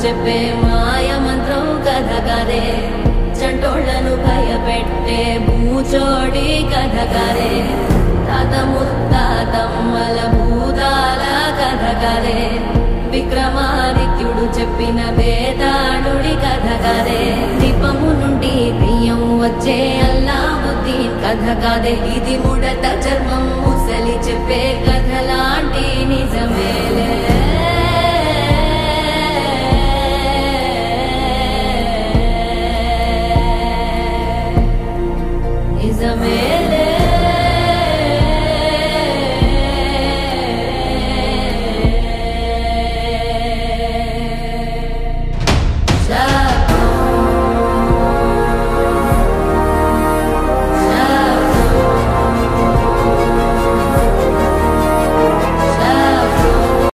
చెప్పే మాయ మంత్రం కథ కదే చంటోళ్లను భయపెట్టే భూచోడి కథ కదే తాత ముత్తాతమ్మల భూతాల కథ కదే విక్రమాదిత్యుడు చెప్పిన వేదాళుడి కథ కదే దీపము నుండి బియ్యం వచ్చే అల్లావుద్దీన్ కథ కదే ఇది ముడత చర్మం ముసలి చెప్పే కథ లాంటి నిజమే